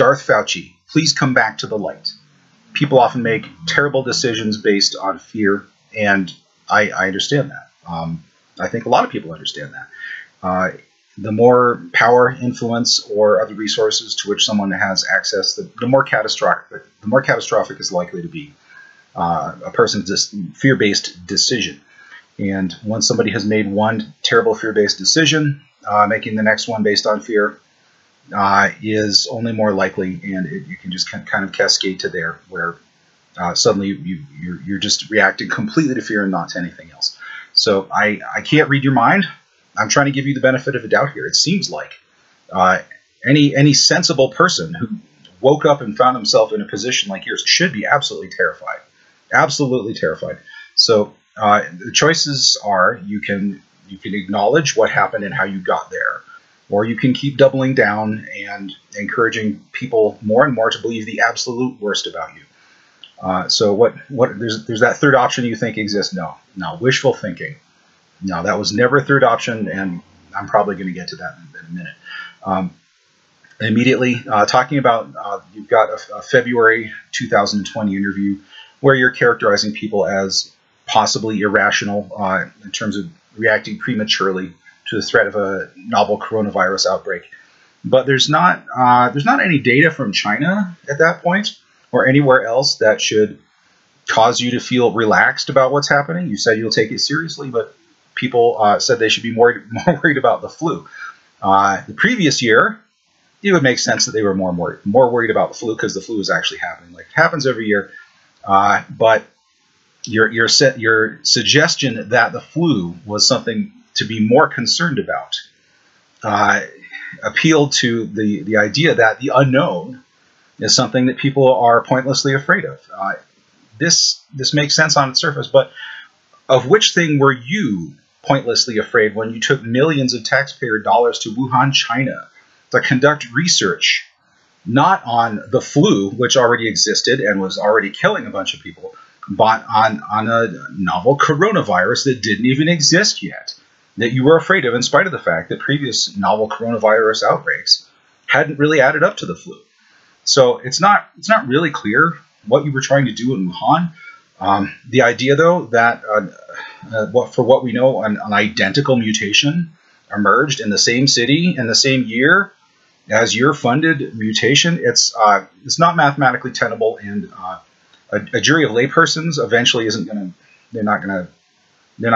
Darth Fauci, please come back to the light. People often make terrible decisions based on fear, and I understand that. I think a lot of people understand that. The more power, influence, or other resources to which someone has access, the more catastrophic is likely to be a person's fear-based decision. And once somebody has made one terrible fear-based decision, making the next one based on fear is only more likely, and you can just kind of cascade to there, where suddenly you're just reacting completely to fear and not to anything else. So I can't read your mind. I'm trying to give you the benefit of the doubt here. It seems like any sensible person who woke up and found himself in a position like yours should be absolutely terrified. Absolutely terrified. So the choices are: you can acknowledge what happened and how you got there, or you can keep doubling down and encouraging people more and more to believe the absolute worst about you. So there's that third option you think exists? No, wishful thinking. No, that was never a third option, and I'm probably going to get to that in a minute. Immediately, talking about you've got a February 2020 interview where you're characterizing people as possibly irrational in terms of reacting prematurely to the threat of a novel coronavirus outbreak. But there's not any data from China at that point or anywhere else that should cause you to feel relaxed about what's happening. You said you'll take it seriously, but people said they should be more worried about the flu. The previous year, it would make sense that they were more worried about the flu because the flu was actually happening. Like it happens every year. But your suggestion that the flu was something to be more concerned about appealed to the idea that the unknown is something that people are pointlessly afraid of. This makes sense on its surface, but of which thing were you pointlessly afraid when you took millions of taxpayer dollars to Wuhan, China, to conduct research not on the flu, which already existed and was already killing a bunch of people, but on a novel coronavirus that didn't even exist yet, that you were afraid of in spite of the fact that previous novel coronavirus outbreaks hadn't really added up to the flu. So it's not really clear what you were trying to do in Wuhan. The idea, though, that for what we know, an identical mutation emerged in the same city in the same year as your funded mutation, it's not mathematically tenable, and a jury of laypersons eventually isn't going to. They're not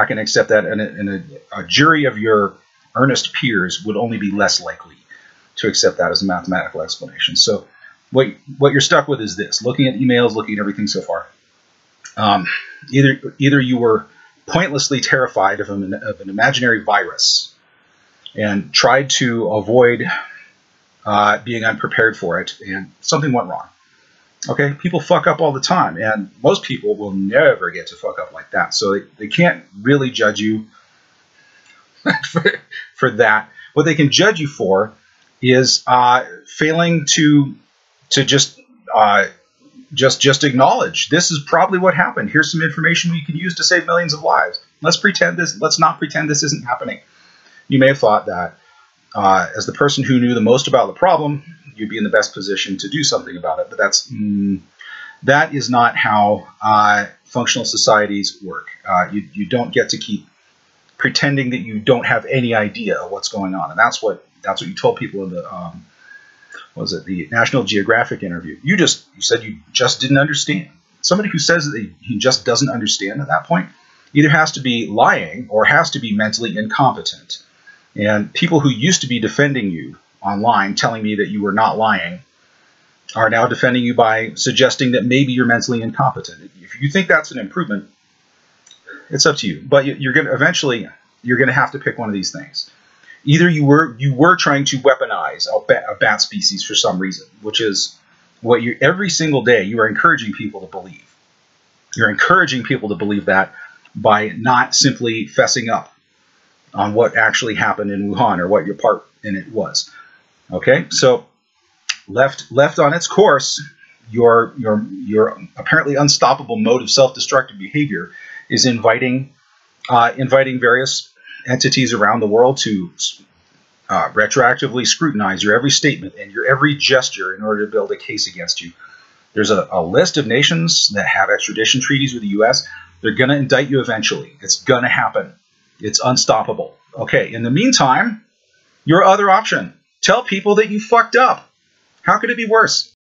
going to accept that, and a jury of your earnest peers would only be less likely to accept that as a mathematical explanation. So what you're stuck with is this: looking at emails, looking at everything so far. Either you were pointlessly terrified of an imaginary virus and tried to avoid being unprepared for it, and something went wrong. Okay, people fuck up all the time, and most people will never get to fuck up like that, so they can't really judge you for that. What they can judge you for is failing to just acknowledge this is probably what happened. Here's some information we can use to save millions of lives. Let's not pretend this isn't happening. You may have thought that as the person who knew the most about the problem, you'd be in the best position to do something about it. But that is not how functional societies work. You don't get to keep pretending that you don't have any idea of what's going on, and that's what you told people in the the National Geographic interview. You said you just didn't understand. Somebody who says that he just doesn't understand at that point either has to be lying or has to be mentally incompetent. And people who used to be defending you online, telling me that you were not lying, are now defending you by suggesting that maybe you're mentally incompetent. If you think that's an improvement, it's up to you. But eventually you're going to have to pick one of these things. Either you were trying to weaponize a bat species for some reason, which is what every single day you are encouraging people to believe. You're encouraging people to believe that by not simply fessing up on what actually happened in Wuhan or what your part in it was. Okay, so left on its course, your apparently unstoppable mode of self-destructive behavior is inviting various entities around the world to retroactively scrutinize your every statement and your every gesture in order to build a case against you. There's a list of nations that have extradition treaties with the U.S. They're going to indict you eventually. It's going to happen. It's unstoppable. Okay, in the meantime, your other option, tell people that you fucked up. How could it be worse?